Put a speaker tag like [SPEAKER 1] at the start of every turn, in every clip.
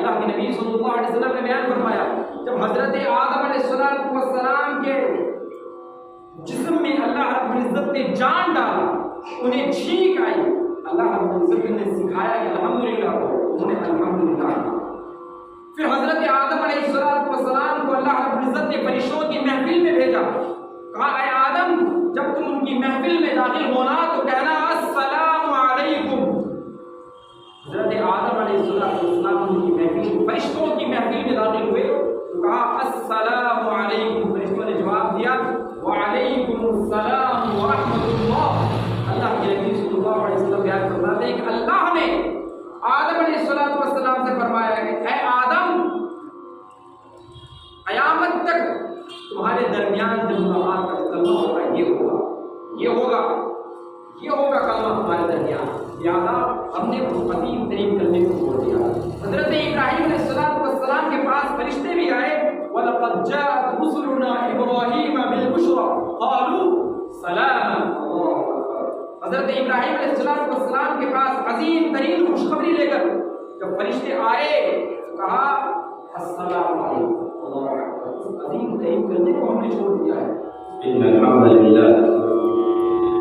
[SPEAKER 1] اللہ کے نبی صلی اللہ علیہ وسلم نے بیان فرمایا جب حضرت آدم علیہ السلام کے جسم میں اللہ رب العزت نے جان ڈالا، انہیں چھینک آئی، اللہ رب العزت نے سکھایا کہ الحمدللہ انہوں نے الحمدللہ۔ پھر حضرت آدم علیہ السلام کو اللہ رب العزت نے فرشتوں کی محفل میں بھیجا، کہا اے آدم جب تم ان کی محفل میں داخل ہونا تو کہنا السلام علیکم۔ حضرت آدم علیہ السلام ان کی محفل، فرشتوں کی محفل میں داخل ہوئے تو کہا السلام علیکم، فرشتوں نے جواب دیا وعلیکم السلام ورحمۃ اللہ۔ اللہ کے نبی صلی اللہ علیہ وسلم بیان فرماتے ہیں کہ اللہ نے آدم علیہ السلام سے فرمایا کہ اے آدم قیامت تک تمہارے درمیان جب ملاقات کا کلمہ ہوگا یہ ہوگا کلمہ ہمارے درمیان، لہٰذا ہم نے اس قدیم ترین کلمے کو چھوڑ دیا۔ حضرت ابراہیم علیہ السلام کے پاس فرشتے بھی آئے، وَلَقَدْ جَاءَتْ رُسُلُنَا إِبْرَاهِيمَ بِالْبُشْرَىٰ قَالُوا سَلَامًا۔ حضرت ابراہیم علیہ السلام کے پاس عظیم ترین خوشخبری لے کر جب فرشتے آئے تو کہا السلام علیکم۔ عظیم ترین کلمے کو ہم نے چھوڑ دیا ہے۔
[SPEAKER 2] إن الحمد لله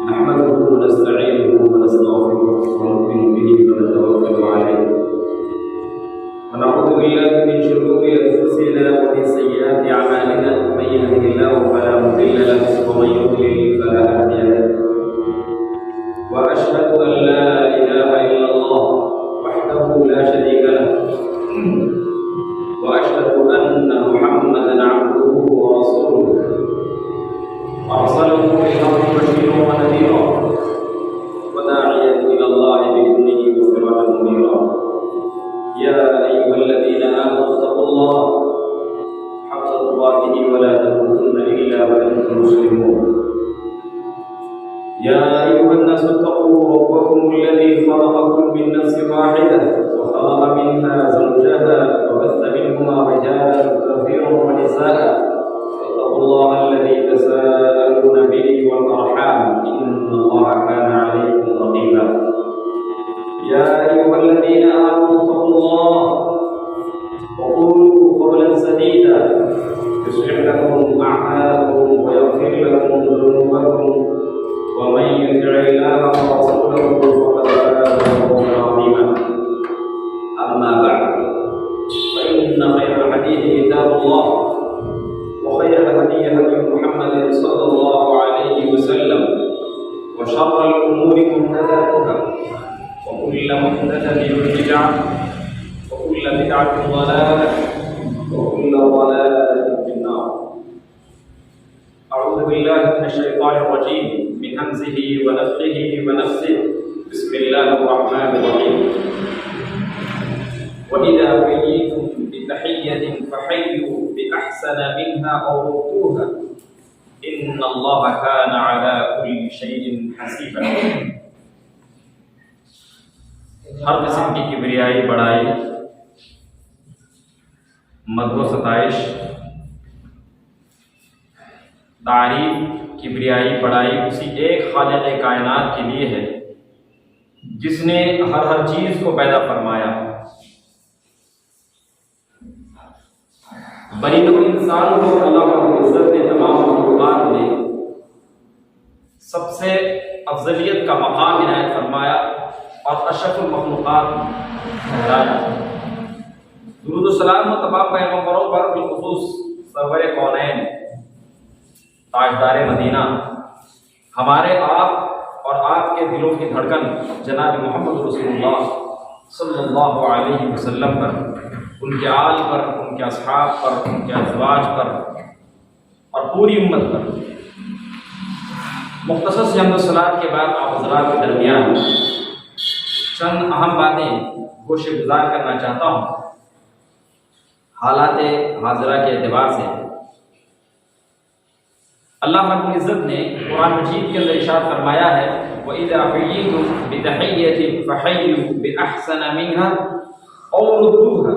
[SPEAKER 2] نحمده ونستعينه ونستغفره ونؤمن به ونتوكل عليه ونعوذ بالله من شرور أنفسنا ومن سيئات أعمالنا من يهده الله فلا مضل له ومن يضلل فلا هادي له وأشهد أن لا إله إلا الله وحده لا شريك له وأشهد أن محمدا عبده ورسوله أرسله بالحق بشيرا ونذيرا وداعيا إلى الله بإذنه وسراجا منيرا يا أيها الذين آمنوا اتقوا الله حق تقاته ولا تموتن إلا وأنتم مسلمون يا أيها الناس اتقوا ربكم الذي خلقكم من نفس واحدة وخلق منها زوجها وبث منهما رجالا كثيرا ونساء واتقوا الله الذي تساءلون به والأرحام إن الله كان عليكم رقيبا يا أيها الذين آمنوا اتقوا الله وقولوا قولا سديدا يصلح لكم أعمالكم ويغفر لكم ذنوبكم ومن يطع الله ورسوله فقد فاز فوزا عظيما أما بعد فإن خير الحديث كتاب الله وخير الهدي هدي محمد صلى الله عليه وسلم وشر الأمور محدثاتها وكل محدثة بدعة وكل بدعة ضلالة وكل ضلالة في النار أعوذ بالله من الشيطان الرجيم من همزه ونفخه ونفسه بسم الله الرحمن الرحيم وإذا حييتم بتحية فحيوا بأحسن منها أو ردوها إن الله كان على كل شيء حسيبا۔ ہر قسم کی کبریائی بڑائی مدح و ستائش تعریف کبریائی بڑائی اسی ایک خالق کائنات کے لیے ہے جس نے ہر چیز کو پیدا فرمایا۔ بنی نوع انسان کو اللہ رب العزت نے تمام مخلوقات میں سب سے افضلیت کا مقام عنایت فرمایا اور اشرف المخلوقات ٹھہرایا۔ درود و سلام و تمام پیغمبروں پر بالخصوص سرور کونین تاجدار مدینہ ہمارے آپ اور آپ کے دلوں کی دھڑکن جناب محمد رسول اللہ صلی اللہ علیہ وسلم پر، ان کے آل پر، ان کے اصحاب پر، ان کے ازواج پر اور پوری امت پر۔ مختصر سی حمد و صلات کے بعد آپ حضرات کے درمیان چند اہم باتیں گوشے گزار کرنا چاہتا ہوں حالات حاضرہ کے اعتبار سے۔ اللہ رب العزت نے قرآن مجید کے اندر ارشاد فرمایا ہے وَإِذَا حُيِّيتُم بِتَحِيَّةٍ فَحَيُّوا بِأَحْسَنَ مِنْهَا أَوْ رُدُّوهَا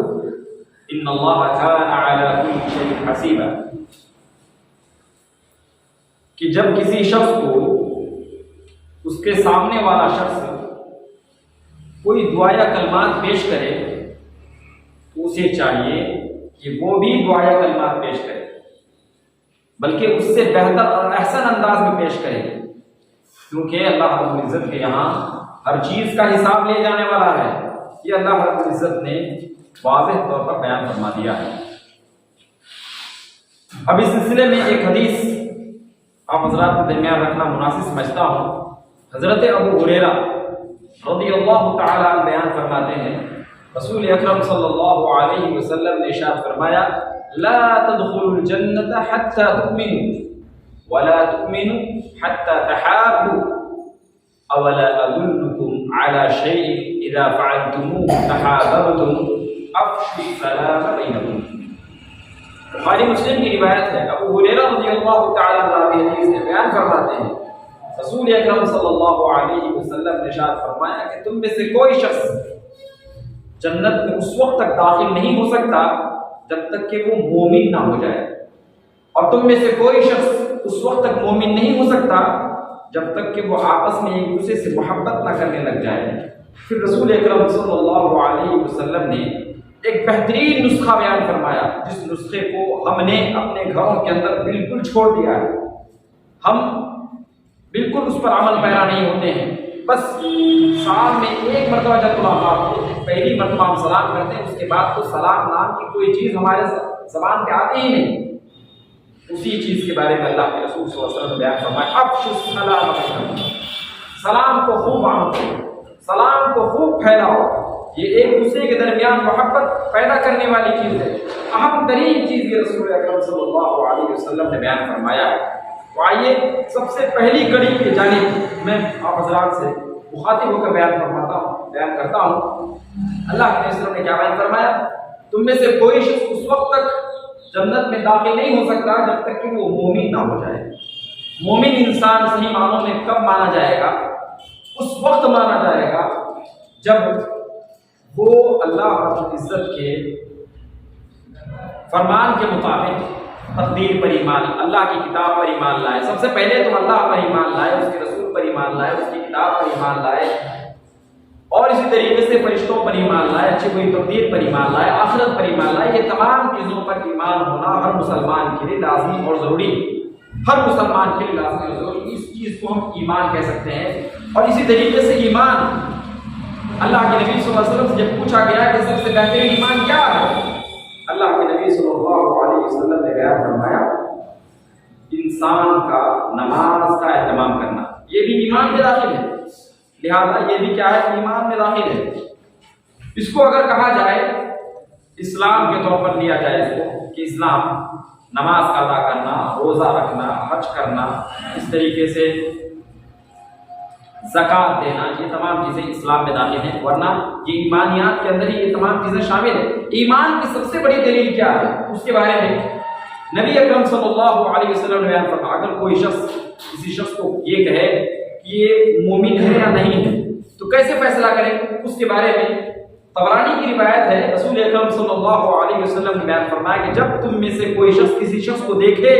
[SPEAKER 2] إِنَّ اللَّهَ كَانَ عَلَى كُلِّ شَيْءٍ حَسِيبًا، کہ جب کسی شخص کو اس کے سامنے والا شخص کوئی دعا یا کلمات پیش کرے تو اسے چاہیے کہ وہ بھی دعائے کلمات پیش کرے، بلکہ اس سے بہتر اور احسن انداز میں پیش کرے، کیونکہ اللہ رب العزت کے یہاں ہر چیز کا حساب لے جانے والا ہے۔ یہ اللہ رب العزت نے واضح طور پر بیان فرما دیا ہے۔ اب اس سلسلے میں ایک حدیث آپ حضرات کے درمیان رکھنا مناسب سمجھتا ہوں۔ حضرت ابو ہریرہ رضی اللہ تعالی عنہ بیان فرماتے ہیں، رسول اکرم صلی اللہ علیہ وسلم نے ارشاد فرمایا، لا تدخلوا الجنة حتى تؤمنوا ولا تؤمنوا حتى تحابوا اولا ادلكم على شيء اذا فعلتموه تحاببتم افشوا السلام بينكم۔ بخاری مسلم کی روایت ہے، ابو ہریرہ رضی اللہ تعالی عنہ حدیث میں بیان فرماتے ہیں، رسول اکرم صلی اللہ علیہ وسلم نے ارشاد فرمایا کہ تم میں سے کوئی شخص جنت میں اس وقت تک داخل نہیں ہو سکتا جب تک کہ وہ مومن نہ ہو جائے، اور تم میں سے کوئی شخص اس وقت تک مومن نہیں ہو سکتا جب تک کہ وہ آپس میں ایک دوسرے سے محبت نہ کرنے لگ جائے۔ پھر رسول اکرم صلی اللہ علیہ وسلم نے ایک بہترین نسخہ بیان فرمایا، جس نسخے کو ہم نے اپنے گھروں کے اندر بالکل چھوڑ دیا ہے، ہم بالکل اس پر عمل پیرا نہیں ہوتے ہیں۔ بس سال میں ایک مرتبہ جب ملاقات ہو، پہلی مرتبہ ہم سلام کرتے ہیں، اس کے بعد تو سلام نام کی کوئی چیز ہمارے زبان پہ آتی ہی نہیں۔ اسی چیز کے بارے میں اللہ کے رسول صلی اللہ علیہ وسلم نے بیان فرمایا، افشوا السلام بینکم، سلام کو خوب عام کرو، سلام کو خوب پھیلاؤ۔ یہ ایک دوسرے کے درمیان محبت پیدا کرنے والی چیز ہے، اہم ترین چیز یہ رسول اکرم صلی اللہ علیہ وسلم نے بیان فرمایا ہے۔ تو آئیے سب سے پہلی کڑی کی جانب میں آپ حضرات سے مخاطب ہو کر بیان کرتا ہوں۔ اللہ کے رسول نے کیا بیان فرمایا؟ تم میں سے کوئی شخص اس وقت تک جنت میں داخل نہیں ہو سکتا جب تک کہ وہ مومن نہ ہو جائے۔ مومن انسان صحیح معنوں میں کب مانا جائے گا؟ اس وقت مانا جائے گا جب وہ اللہ رب العزت کے فرمان کے مطابق تقدیر پر ایمان، اللہ کی کتاب پر ایمان لائے۔ سب سے پہلے تو اللہ پر ایمان لائے، اس کے رسول پر ایمان لائے، اس کی کتاب پر ایمان لائے، اور اسی طریقے سے فرشتوں پر ایمان لائے، اچھی کوئی تقدیر پر ایمان لائے، آخرت پر ایمان لائے۔ یہ تمام چیزوں پر ایمان ہونا ہر مسلمان کے لیے لازمی اور ضروری، ہر مسلمان کے لیے لازمی اور ضروری، اس چیز کو ہم ایمان کہہ سکتے ہیں۔ اور اسی طریقے سے ایمان، اللہ کے نبی صلی اللہ علیہ وسلم سے جب پوچھا گیا کہ سب سے بہترین ایمان کیا ہے، اللہ کے نبی صلی اللہ علیہ وسلم نے بیان فرمایا، انسان کا نماز کا اہتمام کرنا، یہ بھی ایمان میں داخل ہے، لہذا یہ بھی کیا ہے؟ ایمان میں داخل ہے۔ اس کو اگر کہا جائے، اسلام کے طور پر لیا جائے اس کو کہ اسلام نماز کا ادا کرنا، روزہ رکھنا، حج کرنا، اس طریقے سے زکوٰۃ دینا، یہ تمام چیزیں اسلام میں داخل ہیں، ورنہ یہ ایمانیات کے اندر ہی یہ تمام چیزیں شامل ہیں۔ ایمان کی سب سے بڑی دلیل کیا ہے؟ اس کے بارے میں نبی اکرم صلی اللہ علیہ وسلم نے بیان فرمایا، اگر کوئی شخص کسی شخص کو یہ کہے کہ یہ مومن ہے یا نہیں ہے تو کیسے فیصلہ کرے؟ اس کے بارے میں طبرانی کی روایت ہے، رسول اکرم صلی اللہ علیہ وسلم نے بیان فرمایا کہ جب تم میں سے کوئی شخص کسی شخص کو دیکھے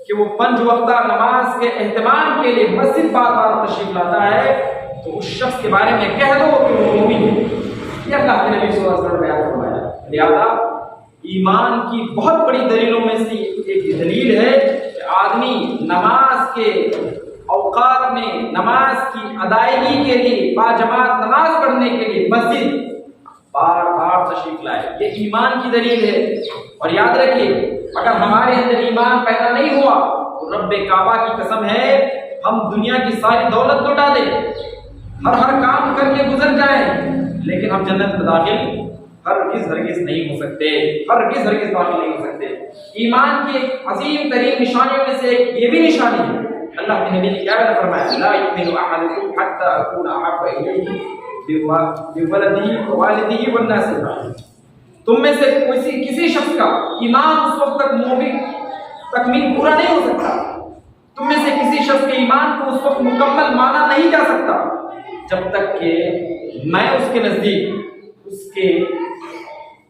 [SPEAKER 2] کہ وہ 5 وقتہ نماز کے اہتمام کے لیے مسجد بار بار تشریف لاتا ہے تو اس شخص کے بارے میں کہہ دو کہ وہ مومن ہے۔ یہ اللہ کے نبی صلی اللہ علیہ وسلم نے بیان فرمایا۔ لہذا ایمان کی بہت بڑی دلیلوں میں سے ایک دلیل ہے کہ آدمی نماز کے اوقات میں نماز کی ادائیگی کے لیے، باجماعت نماز پڑھنے کے لیے مسجد بار بار تشریف لائے، یہ ایمان کی دلیل ہے۔ اور یاد رکھیے، اگر ہمارے اندر ایمان پیدا نہیں ہوا تو رب کعبہ کی قسم ہے ہم دنیا کی ساری دولت لوٹا دیں، ہر کام کر کے گزر جائیں، لیکن ہم جنت میں داخل ہرگز نہیں ہو سکتے، ہرگز داخل نہیں ہو سکتے۔ ایمان کی عظیم ترین نشانیوں میں سے ایک یہ بھی نشانی ہے، اللہ کے نبی نے کیا فرمایا، لا یؤمن احدکم حتی اکون احب الیہ بولدی والدی والناس اجمعین۔ تم میں سے کسی شخص کا ایمان اس وقت تک مومن تکمیل پورا نہیں ہو سکتا، تم میں سے کسی شخص کے ایمان کو اس وقت مکمل مانا نہیں جا سکتا جب تک کہ میں اس کے نزدیک اس کے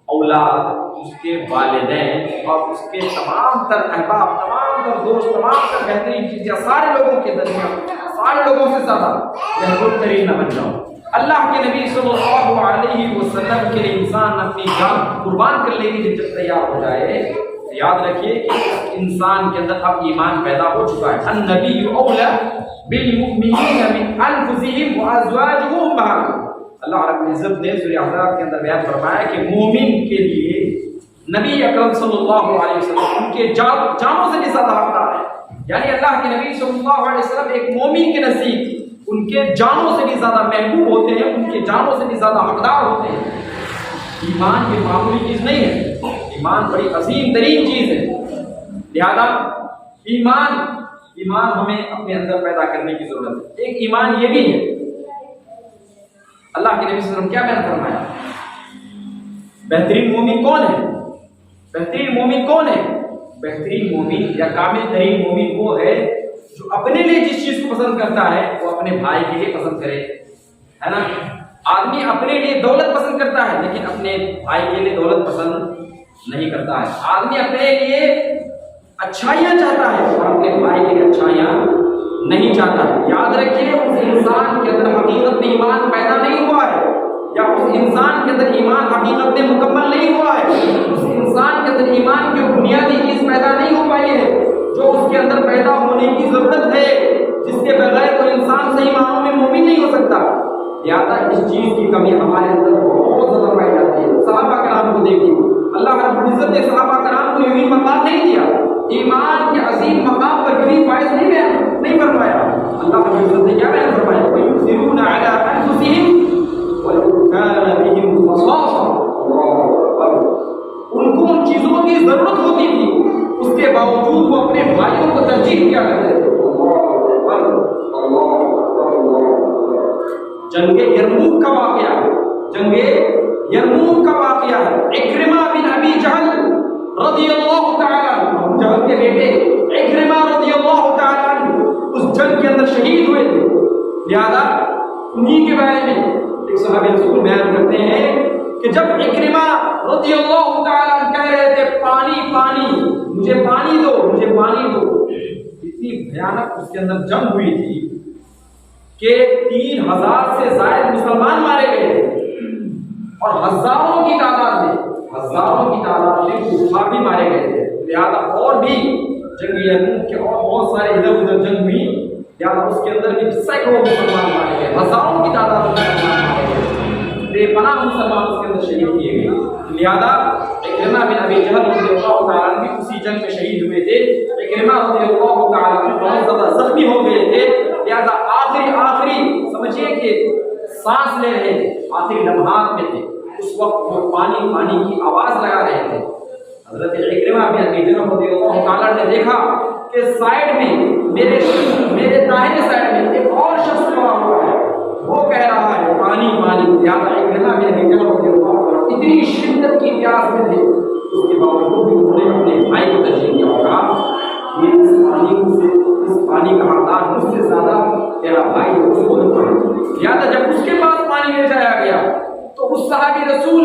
[SPEAKER 2] اولاد، اس کے والدین اور اس کے تمام تر احباب، تمام تر دوست، تمام تر بہترین چیزیں سارے لوگوں کے درمیان، سارے لوگوں سے زیادہ بہترین نہ بن جاؤں۔
[SPEAKER 1] اللہ کے نبی صلی اللہ علیہ وسلم کے لیے انسان اپنی جان قربان کر لے گی جب تیار ہو جائے، یاد رکھیے کہ انسان کے اندر اب ایمان پیدا ہو چکا ہے۔ النبی اولا بالمؤمنین من انفسهم وازواجہ امہاتہم، اللہ رب العزت نے سورہ احزاب کے اندر بیان فرمایا کہ مومن کے لیے نبی اکرم صلی اللہ علیہ وسلم ان کے جانوں سے بھی زیادہ حقدار ہے، یعنی اللہ کے نبی صلی اللہ علیہ وسلم ایک مومن کے نزدیک ان کے جانوں سے بھی زیادہ محبوب ہوتے ہیں، ان کے جانوں سے بھی زیادہ حقدار ہوتے ہیں۔ ایمان یہ معمولی چیز نہیں ہے، ایمان بڑی عظیم ترین چیز ہے، لہذا ایمان ہمیں اپنے اندر پیدا کرنے کی ضرورت ہے۔ ایک ایمان یہ بھی ہے، اللہ کے نبی صلی اللہ علیہ وسلم کیا بیان فرمایا؟ بہترین مومن کون ہے؟ بہترین مومن کون ہے؟ بہترین مومن یا کامل ترین مومن وہ ہے جو اپنے لیے جس چیز کو پسند کرتا ہے وہ اپنے بھائی کے لیے پسند کرے، ہے نا؟ آدمی اپنے لیے دولت پسند کرتا ہے لیکن اپنے بھائی کے لیے دولت پسند نہیں کرتا ہے۔ آدمی اپنے لیے اچھائیاں چاہتا ہے اور اپنے بھائی کے لیے اچھائیاں نہیں چاہتا ہے۔ یاد رکھیے اس انسان کے اندر حقیقت میں ایمان پیدا نہیں ہوا ہے، یا اس انسان کے اندر ایمان حقیقت میں مکمل نہیں ہوا ہے، اس انسان کے اندر ایمان کی بنیادی چیز پیدا نہیں ہو پائی ہے جو اس کے اندر پیدا ہونے کی ضرورت ہے، جس کے بغیر کوئی انسان صحیح معنوں میں مومن نہیں ہو سکتا۔ لہٰذا اس چیز کی کمی ہمارے اندر بہت زیادہ پائی جاتی ہے۔ صحابہ کرام کو دیکھیے، اللہ رب العزت نے صحابہ کرام کو یوں ہی مقام نہیں دیا، ایمان کے عظیم مقام پر کبھی فائز نہیں فرمایا۔ اللہ رب العزت نے کیا بیان فرمایا؟ وَيُؤْثِرُونَ عَلَىٰ أَنفُسِهِمْ وَلَوْ كَانَ بِهِمْ خَصَاصَةٌ، ان کو ان چیزوں کی ضرورت ہوتی تھی، اس کے باوجود وہ اپنے بھائیوں کو ترجیح کیا کرتے تھے۔ جنگ یرموک کا واقعہ ہے، جنگ یرموک کا واقعہ ہے۔ اکرمہ بن ابی جہل رضی اللہ تعالیٰ عنہ، ابو جہل کے بیٹے اکرمہ رضی اللہ تعالیٰ عنہ اس جنگ کے اندر شہید ہوئے تھے، لہذا انہی کے بارے میں ایک صحابی رسول بیان کرتے ہیں کہ جب اکرمہ رضی اللہ تعالیٰ عنہ کہہ رہے تھے پانی پانی، مجھے پانی دو، مجھے پانی دو، اتنی بھیانک اس کے اندر جنگ ہوئی تھی کہ 3000 سے زائد مسلمان مارے گئے اور ہزاروں کی تعداد میں کفار بھی مارے گئے تھے۔ لہذا اور بھی جنگ یرموک کے اور بہت سارے ادھر ادھر جنگ ہوئی، لہذا اس کے اندر بھی سینکڑوں مسلمان مارے گئے، ہزاروں کی تعداد میں مسلمان مارے گئے، بے پناہ مسلمان اس کے اندر شہید کیے گئے۔ لہذا اکرمہ بن ابی جہل رضی اللہ تعالیٰ عنہ بھی اسی جنگ میں شہید ہوئے تھے۔ اکرمہ رضی اللہ تعالیٰ عنہ بہت زیادہ زخمی ہو گئے تھے، لہذا آخری سمجھیے کہ سانس لے رہے تھے، آخری لمحات میں تھے، اس وقت وہ پانی پانی کی آواز لگا رہے تھے۔ حضرت اکرمہ بن ابی جہل رضی اللہ تعالیٰ نے دیکھا کہ سائڈ میں میرے دائیں سائڈ میں ایک اور شخص کھڑا ہوا ہے، وہ کہہ رہا ہے پانی پانی۔ لہذا اکرمہ بن ابی جہل رضی اللہ تعالیٰ اتنی شدت کی پیاس میں تھے، اس کے باوجود بھی انہوں نے اپنے بھائی کو ترجیح دیا اور کہا یہ اس پانی کا حقدار مجھ سے زیادہ تیرا بھائی ہے، اس کو دو۔ لہٰذا جب اس کے پاس پانی لے جایا گیا تو اس صحابی رسول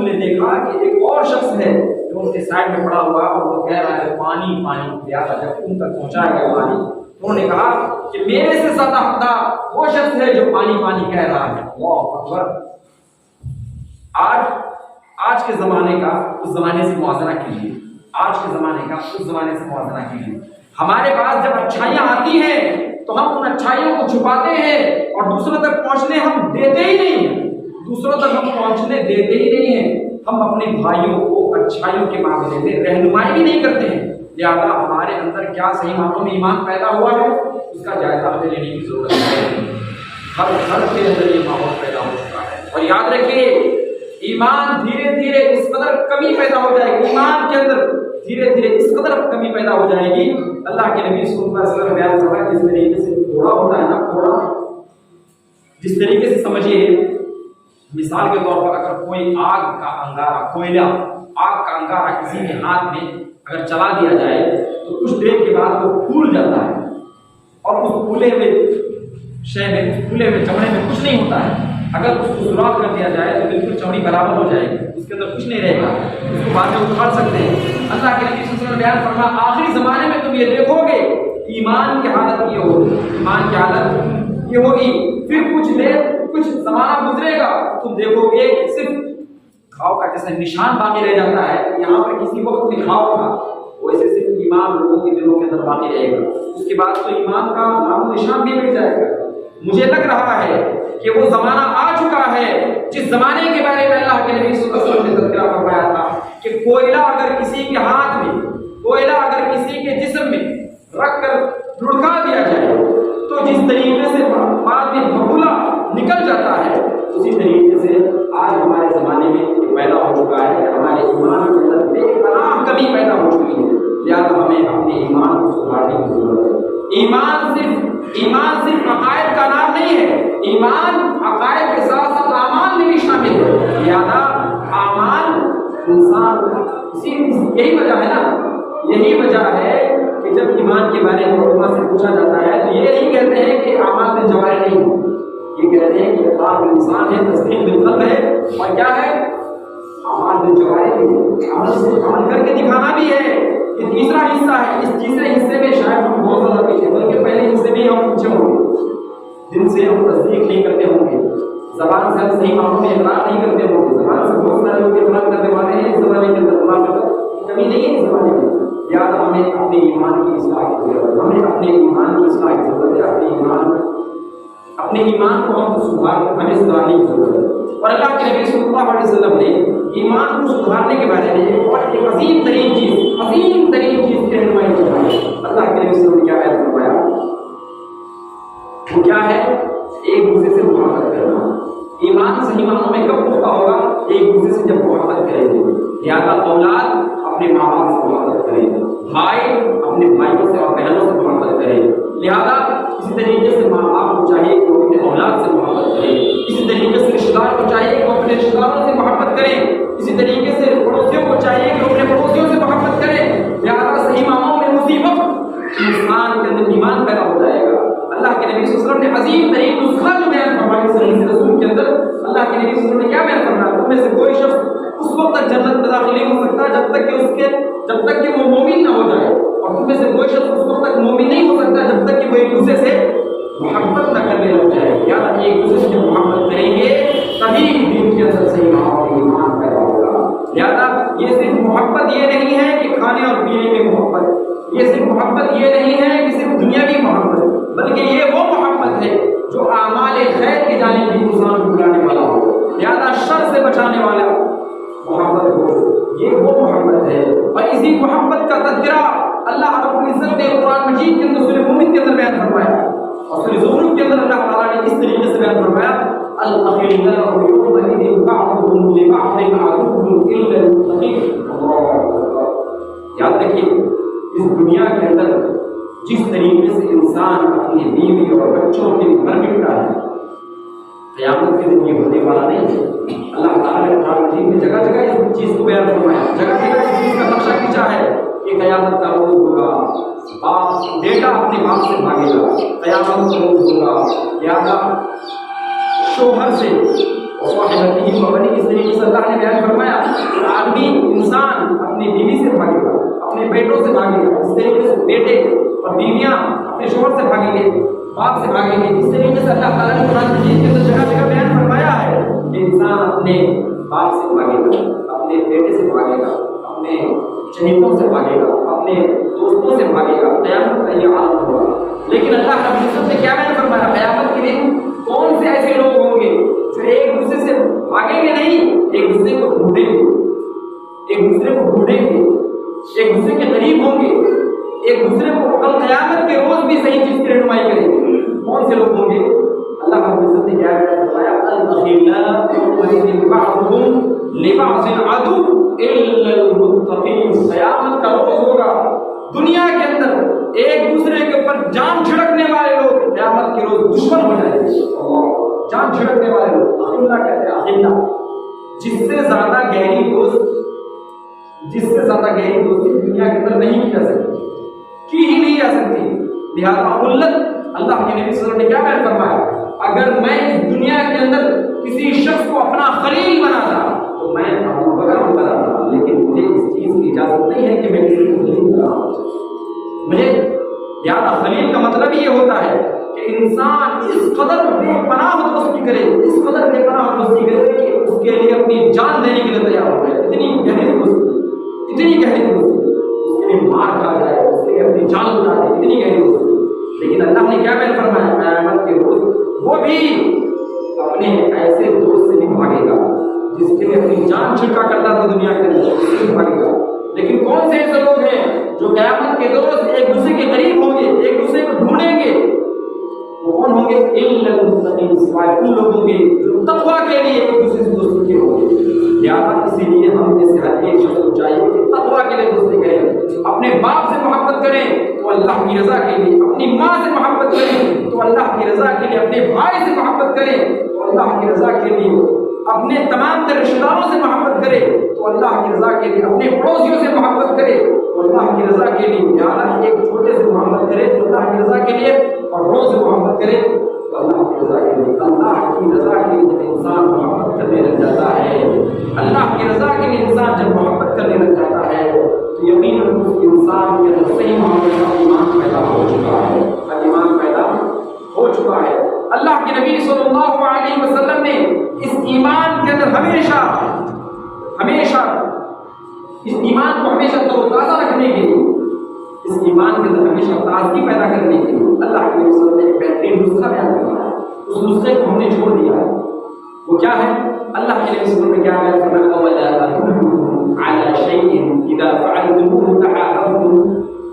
[SPEAKER 1] نے دیکھا کہ ایک اور شخص ہے جو ان کے سائڈ میں پڑا ہوا اور وہ کہہ رہا ہے پانی پانی۔ لہٰذا جب ان تک پہنچایا گیا پانی، انہوں نے کہا کہ میرے سے زیادہ حقدار وہ شخص ہے جو پانی پانی کہہ رہا ہے۔ اللہ اکبر۔ آج کے زمانے کا اس زمانے سے موازنہ کیجیے، آج کے زمانے کا اس زمانے سے موازنہ کیجیے۔ ہمارے پاس جب اچھائیاں آتی ہیں تو ہم ان اچھائیوں کو چھپاتے ہیں اور دوسروں تک پہنچنے ہم دیتے ہی نہیں ہیں، دوسروں تک ہم پہنچنے دیتے ہی نہیں ہیں۔ ہم اپنے بھائیوں کو اچھائیوں کے معاملے میں رہنمائی بھی نہیں کرتے ہیں، لہذا ہمارے اندر کیا صحیح معنوں میں ایمان پیدا ہوا ہے اس کا جائزہ ہمیں لینے کی ضرورت ہے۔ ہر گھر کے اندر یہ ماحول پیدا ہو چکا ہے، اور یاد رکھیے ایمان دھیرے دھیرے اس قدر کمی پیدا ہو جائے گی، ایمان کے اندر دھیرے دھیرے اس قدر کمی پیدا ہو جائے گی۔ اللہ کے نبی صلی اللہ علیہ وسلم بیان فرمایا جس طریقے سے گھوڑا ہوتا ہے نا، گھوڑا جس طریقے سے سمجھیے، مثال کے طور پر اگر کوئی آگ کا انگارہ، کوئلہ آگ کا انگارہ کسی کے ہاتھ میں اگر چلا دیا جائے تو کچھ دیر کے بعد وہ پھول جاتا ہے، اور اس پھولے ہوئے چمڑے میں کچھ نہیں ہوتا ہے۔ اگر اس کو سوراخ کر دیا جائے تو بالکل چمڑی برابر ہو جائے گی، اس کے اندر کچھ نہیں رہے گا، اس کو بعد میں اکھاڑ سکتے ہیں۔ اللہ کے نبی صلی اللہ علیہ وسلم نے بیان فرمایا آخری زمانے میں تم یہ دیکھو گے ایمان کی حالت یہ ہوگی، ایمان کی حالت یہ ہوگی، پھر کچھ زمانہ گزرے گا، تم دیکھو گے صرف گھاؤ کا جیسا نشان باقی رہ جاتا ہے، یہاں پر کسی وقت بھی گھاؤ تھا، ویسے صرف ایمان لوگوں کے دلوں کے اندر باقی رہے گا، اس کے بعد تو ایمان کا نام و نشان بھی مٹ جائے گا۔ مجھے لگ رہا ہے کہ وہ زمانہ آ چکا ہے جس زمانے کے بارے میں اللہ کے نبی صلی اللہ علیہ وسلم نے تذکرہ فرمایا تھا کہ کوئلہ اگر کسی کے ہاتھ میں، کوئلہ اگر کسی کے جسم میں رکھ کر لڑکا دیا جائے تو جس طریقے سے بعد میں بھگولا نکل جاتا ہے، اسی طریقے سے آج ہمارے زمانے میں پیدا ہو چکا ہے کہ ہمارے ایمان کے اندر بے پناہ کمی پیدا ہو چکی ہے، لہٰذا ہمیں اپنے ایمان کو سدھارنے کی ضرورت ہے۔ ایمان صرف عقائد کا نام نہیں ہے، ایمان عقائد کے ساتھ ساتھ اعمال میں بھی شامل ہے، لہٰذا اعمال انسان یہی وجہ ہے نا، یہی وجہ ہے کہ جب ایمان کے بارے میں علماء سے پوچھا جاتا ہے تو یہ نہیں کہتے ہیں کہ اعمال میں جوہر نہیں ہے، یہ کہتے ہیں کہ اقرار باللسان ہے، تصدیق بالقلب ہے، اور کیا ہے اعمال میں جوہر ہے، عمل کر کے دکھانا بھی ہے۔ یہ تیسرا حصہ ہے، اس تیسرے حصے میں شاید ہم بہت زیادہ پیچھے، بلکہ پہلے حصے میں ہم پیچھے ہوں گے، دل سے ہم تصدیق نہیں کرتے ہوں گے، زبان سے ہم صحیح معنوں میں اقرار نہیں کرتے ہوں گے، زبان سے بہت سارے لوگ اقرار کرنے والے ہیں، اس زمانے کے اندر کمی نہیں ہے اس زمانے میں، لہٰذا ہمیں اپنے ایمان کی اصلاح کی ضرورت ہے، ہمیں اپنے ایمان کی اصلاح کی ضرورت ہے، اپنے ایمان کو ہمیں سدھارنے کی ضرورت ہے۔ اور اللہ کے نبی صلی اللہ علیہ وسلم نے ایمان کو سدھارنے کے بارے میں ایک عظیم ترین چیز کی رہنمائی فرمائی۔ اللہ کے نبی صلی اللہ علیہ وسلم نے کیا بیان فرمایا؟ وہ کیا ہے؟ ایک دوسرے سے محبت کرنا۔ ایمان صحیح معنوں میں کب پختہ ہوگا؟ ایک دوسرے سے جب محبت کریں گے، لہٰذا اولاد اپنے ماں باپ سے محبت کریں، بھائی اپنے بھائیوں سے اور بہنوں سے محبت کریں، لہٰذا اسی طریقے سے ماں باپ کو چاہیے کہ وہ اپنے اولاد سے محبت کریں، اسی طریقے سے رشتہ دار کو چاہیے کہ وہ اپنے رشتہ داروں سے محبت کریں، اسی طریقے سے پڑوسیوں کو چاہیے کہ وہ اپنے پڑوسیوں سے محبت کریں، لہٰذا صحیح معنوں میں اسی وقت انسان کے اندر ایمان پیدا ہو جائے گا۔ اللہ کے نبی صلی اللہ علیہ وسلم نے عظیم ترین نسخہ جو بیان فرمایا صحیح رسول کے اندر، اللہ کے نبی صلی اللہ علیہ وسلم نے کیا بیان فرمایا؟ تم میں سے کوئی شخص اس وقت تک جنت میں داخل نہیں ہو سکتا جب تک کہ وہ مومن نہ ہو جائے، اور تم میں سے کوئی شخص اس وقت تک مومن نہیں ہو سکتا جب تک کہ وہ ایک دوسرے سے محبت نہ کرنے لگ جائے، یعنی ایک دوسرے سے محبت کریں گے تبھی دین کے اندر صحیح معنوں میں ایمان پیدا ہوگا۔ لہٰذا یہ صرف محبت یہ نہیں ہے کہ کھانے اور پینے میں محبت، یہ صرف محبت یہ نہیں ہے کہ صرف دنیاوی محبت، بلکہ یہ وہ محبت ہے جو اعمال خیر کی جانب بھی انسان کو بلانے والا ہو، لہٰذا شر سے بچانے والا محبت ہو، یہ وہ محبت ہے۔ اور اسی محبت کا تذکرہ اللہ رب العزت نے قرآن مجید کے اندر سورہ مومن کے اندر بیان فرمایا، اور سورہ زخرف کے اندر اللہ تعالیٰ نے اس طریقے سے بیان فرمایا الأخلاء يومئذ بعضهم لبعض عدو إلا المتقين۔ یاد رکھیے اس دنیا کے اندر جس طریقے سے انسان اپنی بیوی اور بچوں کے گھر مٹتا ہے، قیامت کے دن یہ ہونے والا نہیں ہے۔ اللہ تعالیٰ نے قرآن مجید میں جگہ جگہ اس چیز کو بیان فرمایا، جگہ جگہ اس چیز کا نقشہ کھینچا ہے کہ قیامت کا روز ہوگا، باپ بیٹا اپنے باپ سے بھاگے گا، قیامت کا روز ہوگا، لہٰذا شوہر سے صاحبتہ و بنی، اس طریقے سے اللہ نے بیان فرمایا کہ آدمی انسان اپنی بیوی سے بھاگے گا، اپنے بیٹوں سے بھاگے گا، اس طریقے سے بیٹے اور بیویاں اپنے شوہر سے بھاگیں گے، باپ سے بھاگیں گے۔ اس طریقے سے اللہ تعالیٰ نے قرآن مجید کے اندر جگہ جگہ بیان فرمایا ہے کہ انسان اپنے باپ سے بھاگے گا، اپنے بیٹے سے بھاگے گا، اپنے چہیتوں سے بھاگے گا، اپنے دوستوں سے بھاگے گا، قیامت کا یہ عالم ہوگا۔ لیکن اللہ رب العزت نے کیا بیان فرمایا؟ قیامت کے دن کون سے ایسے لوگ ہوں گے جو ایک دوسرے سے بھاگیں گے نہیں، ایک دوسرے کو ڈھونڈیں گے، ایک دوسرے کو ڈھونڈیں گے، ایک دوسرے کے قریب ہوں گے، ایک دوسرے کو کل قیامت کے روز بھی صحیح چیز کی رہنمائی کریں گے۔ کون سے لوگ ہوں گے؟ اللہ رب العزت نے کیا فرمایا؟ الأخلاء يومئذ بعضهم لبعض عدو إلا المتقين۔ قیامت کا روز ہوگا، دنیا کے اندر ایک دوسرے کے اوپر جان چھڑکنے والے لوگ قیامت کے روز دشمن ہو جائیں گے۔ جان چھڑکنے والے لوگ اخلا کہتے ہیں، اخلا جس سے زیادہ گہری دوستی دنیا کے اندر نہیں کی جا سکتی، کی ہی نہیں جا سکتی۔ لہٰذا خلت اللہ کے نبی صلی اللہ علیہ وسلم نے کیا بیان فرمایا؟ اگر میں اس دنیا کے اندر کسی شخص کو اپنا خلیل بناتا تو میں ابو بکر بناتا، لیکن مجھے اس چیز کی اجازت نہیں ہے کہ میں کسی کو خلیل بناؤں۔ مجھے لہٰذا خلیل کا مطلب یہ ہوتا ہے کہ کہ انسان اس قدر بے پناہ دوستی کرے، اس قدر بے پناہ دوستی کرے کہ اس کے لیے اپنی جان دینے کے لیے تیار ہو جائے. اتنی گہری دوستی، اتنی گہری دوستی، اس کے لیے مار کھا جائے، اس کے لیے اپنی جان اٹھا دے، اتنی گہری دوستی. لیکن اللہ نے کیا بیان فرمایا قیامت کے روز وہ بھی اپنے ایسے دوست سے بھی بھاگے گا جس کے لیے اپنی جان چھڑکا کرتا تھا دنیا کے اندر، اس سے بھاگے گا. لیکن کون سے ایسے لوگ ہیں جو قیامت کے روز ایک دوسرے کے قریب ہوں گے، ایک دوسرے کو ڈھونڈیں گے؟ وہ کون ہوں گے؟ الا المتقین، سوائے ان لوگوں کے جو تقویٰ کے لیے ایک دوسرے سے دوستی کے ہوں گے. لہٰذا اسی لیے ہم میں سے ہر ایک شخص کو چاہیے کہ تقویٰ کے لیے دوستی کریں. اپنے باپ سے محبت کریں تو اللہ کی رضا کے لیے، اپنی ماں سے محبت کریں تو اللہ کی رضا کے لیے، اپنے بھائی سے محبت کریں تو اللہ کی رضا کے لیے، اپنے تمام تر رشتہ داروں سے محبت کرے تو اللہ کی رضا کے لیے، اپنے پڑوسیوں سے محبت کرے تو اللہ کی رضا کے لیے. یہاں ایک چھوٹے سے محبت کرے تو اللہ کی رضا کے لیے، اور بڑوں سے محبت کرے تو اللہ کی رضا کے لیے. اللہ کی رضا کے لیے جب انسان محبت کرنے لگ جاتا ہے، اللہ کی رضا کے لیے انسان جب محبت کرنے لگ جاتا ہے تو یقیناً اس انسان کے اندر صحیح محبت کا ایمان پیدا ہو چکا ہے، ایمان پیدا ہو چکا ہے. اللہ کے نبی صلی اللہ علیہ وسلم نے اس ایمان کے اندر ہمیشہ اس ایمان کو ہمیشہ تازہ رکھنے کے لیے، اس ایمان کے اندر ہمیشہ تازگی پیدا کرنے کے لیے اللہ کے نبی صلی اللہ علیہ وسلم نے ایک بہترین نسخہ بیان کیا ہے. اس نسخے کو ہم نے چھوڑ دیا ہے. وہ کیا ہے؟ اللہ کے نبی صلی اللہ علیہ وسلم نے کیا بیان فرمایا؟ اولا ادلکم علی شیء اذا فعلتموه تحاببتم.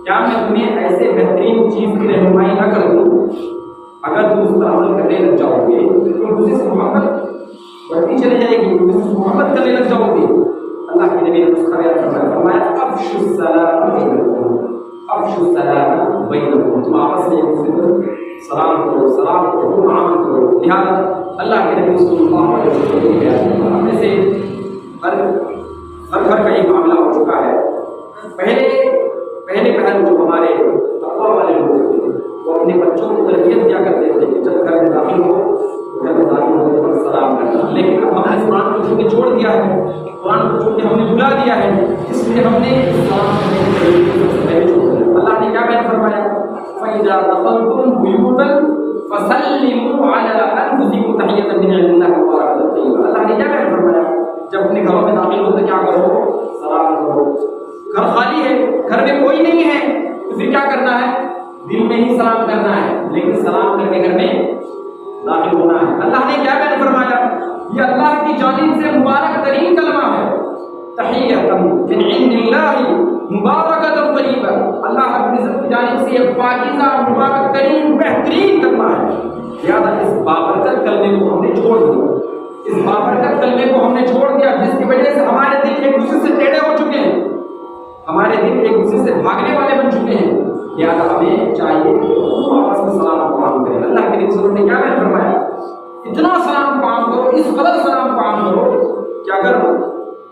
[SPEAKER 1] کیا میں تمہیں ایسے بہترین چیز کی رہنمائی نہ کر دوں اگر تم اس پر عمل کرنے لگ جاؤ گے تو دوسرے سے محبت بڑھتی چلی جائے گی، دوسرے سے محبت کرنے لگ جاؤ گے. اللہ کے نبی نے نسخہ بیان فرمایا افشوا السلام بینکم، افشوا السلام بینکم. تم آپس میں ایک دوسرے کو سلام کرو، عام کرو. لہٰذا اللہ کے نبی صلی اللہ علیہ وسلم نے اپنے سے ہر گھر کا یہ معاملہ ہو چکا ہے. پہلے پہلو جو ہمارے تقویٰ والے لوگ تھے وہ اپنے بچوں کو تربیت دیا کرتے تھے کہ جب گھر میں داخل ہو تو سلام کرنا. لیکن اب ہم نے قرآن کو چھوڑ کے چھوڑ دیا ہے، قرآن کو چھوڑ کے ہم نے بھلا دیا ہے، اس لیے ہم نے اللہ نے کیا بیان فرمایا؟ فَإِذَا دَخَلْتُمْ بُيُوتًا فَسَلِّمُوا عَلَىٰ أَنفُسِكُمْ تَحِيَّةً مِنْ عِندِ اللَّهِ مُبَارَكَةً طَيِّبَةً. اللہ نے کیا بیان فرمایا؟ جب اپنے گھروں میں داخل ہو تو کیا کرو؟ سلام کرو. گھر خالی ہے، گھر میں کوئی نہیں ہے تو پھر کیا کرنا ہے؟ دل میں ہی سلام کرنا ہے، لیکن سلام کر کے گھر میں داخل ہونا ہے. اللہ نے کیا بیان فرمایا؟ یہ اللہ کی جانب سے مبارک ترین کلمہ ہے، تحیۃ من عند اللہ مبارکۃ طیبہ. اللہ رب العزت کی جانب سے یہ پاکیزہ مبارک ترین بہترین کلمہ ہے. لہٰذا اس بابرکت کلمے کو ہم نے چھوڑ دیا، اس بابرکت کلمے کو ہم نے چھوڑ دیا جس کی وجہ سے ہمارے دل ایک دوسرے سے ٹیڑھے ہو چکے ہیں، ہمارے دل ایک دوسرے سے بھاگنے والے بن چکے ہیں. لہٰذا ہمیں چاہیے کہ آپس میں سلام کو عام کریں. اللہ کے نبی صلی اللہ علیہ وسلم نے کیا بیان فرمایا؟ اتنا سلام کو عام کرو، اس قدر سلام کو عام کرو کہ اگر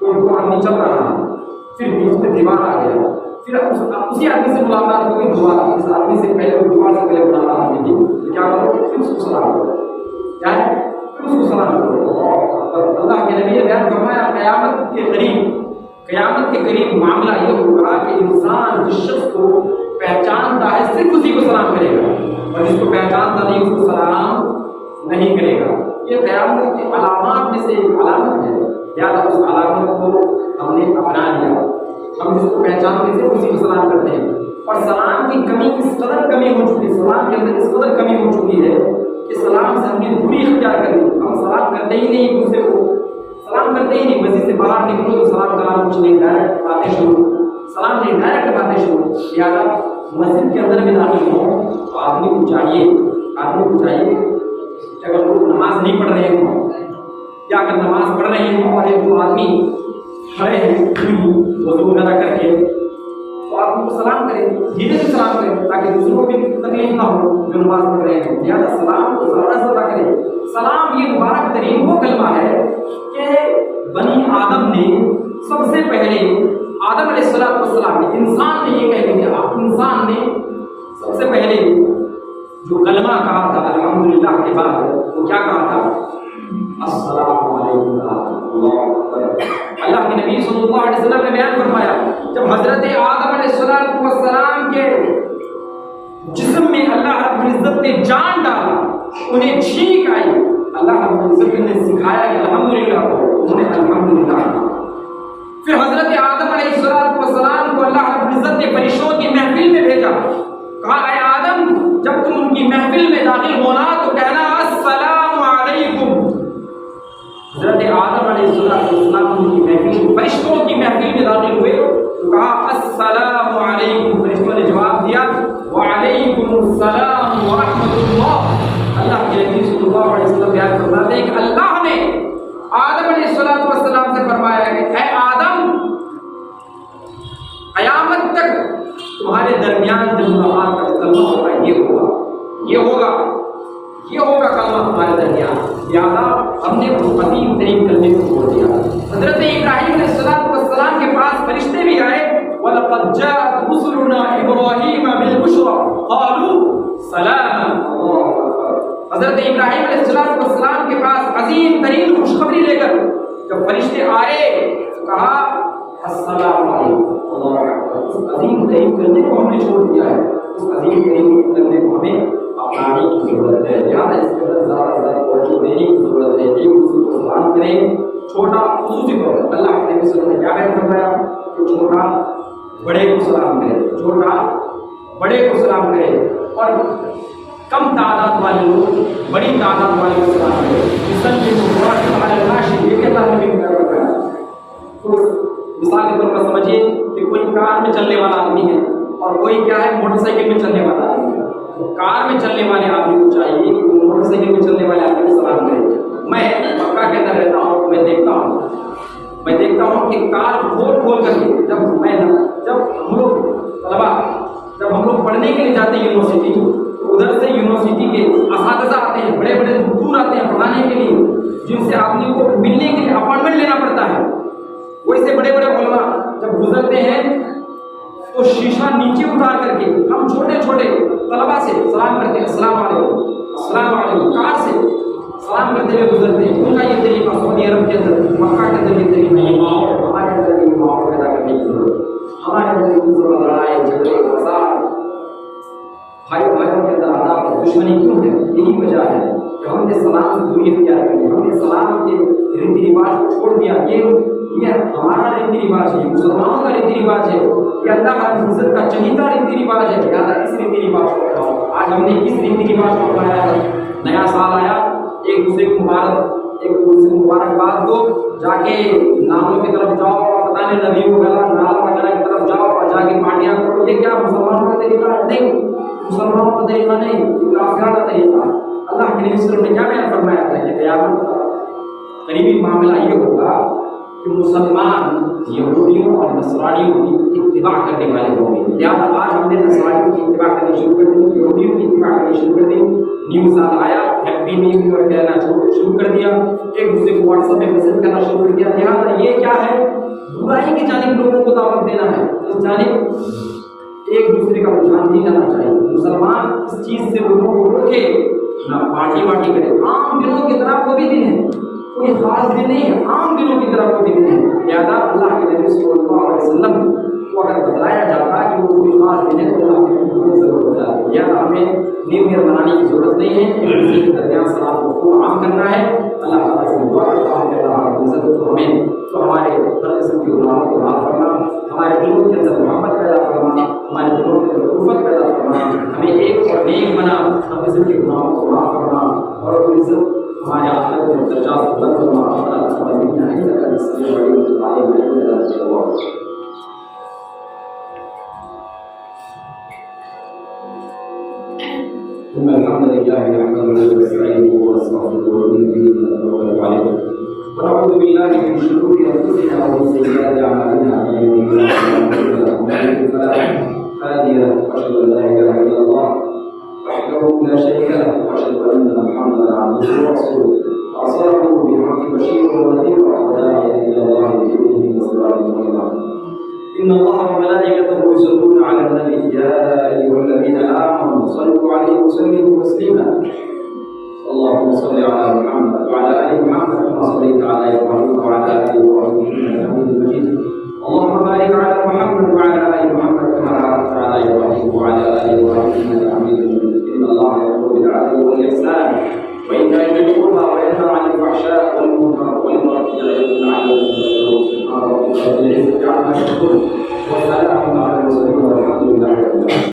[SPEAKER 1] کوئی دو آدمی چل رہا ہے پھر بیچ میں دیوار آ گیا، پھر اسی آدمی سے ملاقات ہوگی دوبارہ، اس آدمی سے پہلے دیوار سے پہلے ملاقات ہوئی تھی تو کیا کرو؟ پھر اس کو سلام کرو. کیا ہے؟ پھر اس کو سلام کرو. اللہ کے نبی نے بیان فرمایا قیامت کے قریب معاملہ یہ ہوگا کہ انسان جس شخص کو پہچانتا ہے صرف اسی کو سلام کرے گا، اور جس کو پہچانتا نہیں اس کو سلام نہیں کرے گا. یہ قیامت کی علامات میں سے ایک علامت ہے. لہٰذا اس علامت کو ہم نے اپنا لیا. ہم جس کو پہچانتے تھے اسی کو سلام کرتے ہیں. اور سلام کی کمی اس قدر کمی ہو چکی ہے، سلام کے اندر اس قدر کمی ہو چکی ہے کہ سلام سے ہم نے دوری اختیار کر لی. ہم سلام کرتے ہی نہیں، دوسرے کو سلام کرتے ہی نہیں. مسجد سے باہر نکلو تو سلام کلام کچھ نہیں، ڈائریکٹ باتیں شروع، سلام نہیں ڈائریکٹ باتیں شروع. لہٰذا مسجد کے اندر بھی داخل ہوں تو آدمی کو چاہیے کہ اگر وہ نماز نہیں پڑھ رہے ہوں یا اگر نماز پڑھ رہے ہوں اور ایک دو آدمی کھڑے ہیں وضو وغیرہ کر کے تو آپ ان کو سلام کریں، دھیرے سے سلام کریں تاکہ دوسروں کو بھی تکلیف نہ ہو جو نماز پڑھ رہے ہیں. لہٰذا سلام کو زیادہ سے زیادہ کریں. سلام یہ مبارک ترین وہ کلمہ ہے کہ بنی آدم نے سب سے پہلے آدم علیہ السلام نے، انسان نے، یہ کہہ لیجیے آپ، انسان نے سب سے پہلے جو کلمہ کہا تھا الحمدللہ کے بعد وہ کیا کہا تھا؟ السلام علیکم. اللہ کے نبی صلی اللہ علیہ وسلم نے بیان فرمایا جب حضرت آدم علیہ السلام کے جسم میں اللہ رب العزت العزت نے جان ڈالا، انہیں چھینک آئی، اللہ رب العزت نے سکھایا کہ الحمدللہ انہوں نے الحمدللہ۔ پھر حضرت آدم علیہ السلام کو اللہ رب العزت نے فرشتوں کی محفل میں بھیجا، کہا اے آدم جب تم ان کی محفل میں داخل ہونا تو کہنا السلام علیکم۔ حضرت آدم علیہ السلام ان کی محفل، فرشتوں کی محفل میں داخل ہوئے تو کہا السلام علیکم، فرشتوں نے جواب دیا وعلیکم السلام ورحمۃ اللہ۔ اللہ کے نبی صلی اللہ علیہ وسلم بیان فرماتے ہیں کہ اللہ نے آدم علیہ السلام سے فرمایا کہ اے آدم قیامت تک تمہارے درمیان جب ملاقات کا کلمہ ہوگا یہ ہوگا کلمہ ہمارے درمیان، لہٰذا ہم نے اس قدیم ترین کلمے کو چھوڑ دیا۔ حضرت ابراہیم علیہ السلام کے پاس فرشتے بھی آئے، وَلَقَدْ جَاءَتْ رُسُلُنَا إِبْرَاهِيمَ بِالْبُشْرَىٰ قَالُوا سَلَامًا۔ حضرت ابراہیم علیہ السلام کے پاس عظیم ترین خوشخبری لے کر جب فرشتے آئے کہا السلام علیکم۔ اس عظیم ترین کلمے کو ہم نے چھوڑ دیا ہے، اس عظیم ترین کلمے کو ہمیں اپنانے کی ضرورت ہے، لہٰذا اس کے اندر زیادہ توجہ دینے کی ضرورت ہے۔ ایک دوسرے کو سلام کریں، چھوٹا خصوصی طور پر اللہ کے نبی صلی اللہ علیہ وسلم نے کیا بیان فرمایا کہ چھوٹا بڑے کو سلام کرے، چھوٹا بڑے کو سلام کرے، اور کم تعداد والے لوگ بڑی تعداد والے کو سلام کرے۔ مثال کے یہ کہ اللہ نے بھی فرمایا، مثال کے طور پر سمجھیے کہ کوئی کار میں چلنے والا آدمی ہے اور کوئی کیا ہے موٹر سائیکل میں چلنے والا آدمی ہے۔ کار میں چلنے والے آدمی کو چاہیے کہ موٹر سائیکل میں چلنے والے آدمی کو سلام کرے۔ میں مکہ کے اندر رہتا ہوں، میں دیکھتا ہوں کہ کار کھول کر کے جب ہم لوگ طلبا جب ہم لوگ پڑھنے کے لیے جاتے ہیں یونیورسٹی، تو ادھر سے یونیورسٹی کے اساتذہ آتے ہیں، بڑے بڑے دور آتے ہیں پڑھانے کے لیے، جن سے آدمی کو ملنے کے لیے اپائنٹمنٹ لینا پڑتا ہے۔ ویسے بڑے بڑے علماء جب گزرتے ہیں تو شیشہ نیچے اتار کر کے ہم چھوٹے چھوٹے طلبا سے سلام کرتے ہیں، السلام علیکم السلام علیکم، کار سے سلام کرتے ہوئے گزرتے ہیں۔ ان کا یہ طریقہ سعودی عرب کے اندر، مکہ کے اندر یہ طریقہ نہیں، ہمارے اندر یہ ماحول پیدا کرنے کی ضرورت ہے۔ ہمارے اندر لڑائی جھگڑے فساد، بھائیوں کے اندر آداب اور دشمنی کیوں ہے؟ یہی وجہ ہے کہ ہم نے سلام سے دوری اختیار کی، ہم نے سلام کے ریتی رواج کو چھوڑ دیا۔ یہ ہمارا ریتی رواج ہے، مسلمانوں کا ریتی رواج ہے، یہ اللہ کی عزت کا چہیتا ریتی رواج ہے، لہٰذا اس ریتی رواج کو اپناؤ۔ آج ہم نے کس ریتی رواج کو اپنایا ہے؟ نیا سال آیا، ایک دوسرے کو مبارکباد دو، جا کے نالوں کی طرف جاؤ اور پتہ نہیں ندیوں وغیرہ نالا وغیرہ کی طرف جاؤ اور جا کے پارٹیاں کرو۔ یہ کیا مسلمانوں کا طریقہ نہیں، مسلمانوں کا طریقہ نہیں، یہ کافروں کا طریقہ۔ اللہ کے نبی صلی اللہ علیہ وسلم نے کیا بیان فرمایا تھا کہ قیامت کا قریبی معاملہ یہ ہوگا کہ مسلمان یہودیوں اور نصرانیوں کی اتباع کرنے والے ہوں گے۔ لہٰذا آج ہم نے نصرانیوں کی اتباع کرنی شروع کر دی، یہودیوں کی اتباع کرنی شروع کر دی۔ نیو سال آیا، ہیپی نیو ایئر کہنا شروع کر دیا، ایک دوسرے کو واٹس ایپ پہ میسج کرنا شروع کر دیا۔ لہٰذا یہ کیا ہے؟ برائی کی جانب لوگوں کو دعوت دینا ہے، اس جانب ایک دوسرے کا رجحان نہیں جانا چاہیے۔ مسلمان اس چیز سے لوگوں کو روکے، نہ پارٹی کرے۔ عام دنوں کی طرح کوئی بھی دن ہے، کوئی خاص دن نہیں ہے، عام دنوں کی طرح کوئی دن ہے۔ لہٰذا اللہ کے نبی صلی اللہ علیہ وسلم کو اگر بتلایا جاتا کہ وہ کوئی خاص دن ہے تو اللہ کے نبی کو ضرور بتایا۔ لہٰذا ہمیں نیو ایئر منانے کی ضرورت نہیں ہے، کسی کے درمیان سلام کو خوب عام کرنا ہے۔ اللہ تعالیٰ سے دعا کرتا ہوں کہ اللہ عزت ہمیں تو ہمارے ہر قسم کی گناہوں کو معاف کرنا، ہمارے دلوں کے اندر محبت پیدا کرنا، ہمارے دلوں کے اندر الفت پیدا کرنا، ہمیں ایک اور نیک بنا، ہر قسم کے گناہوں کو معاف کرنا، اور عزت ہمارے آخرت میں درجات بلند کرنا۔ ثم الحمد لله نحمده ونستعينه ونستغفره ونؤمن به ونتوكل عليه ونعوذ بالله من شرور انفسنا ومن سيئات اعمالنا، من يهده الله فلا مضل له ومن يضلل فلا هادي له، واشهد ان لا اله الا الله وحده لا شريك له، واشهد ان محمدا عبده ورسوله ارسله بالحق بشيرا ونذيرا وداعيا الى الله باذنه وسراجا منيرا. إن الله وملائكته يصلون على النبي يا أيها الذين آمنوا صلوا عليه وسلموا تسليما. اللهم صل على محمد وعلى آل محمد كما صليت على إبراهيم وعلى آل إبراهيم إنك حميد مجيد. اللهم بارك على محمد وعلى آل محمد كما باركت على إبراهيم وعلى آل إبراهيم إنك حميد مجيد. إن الله رب العزة عما يصفون وسلام على المرسلين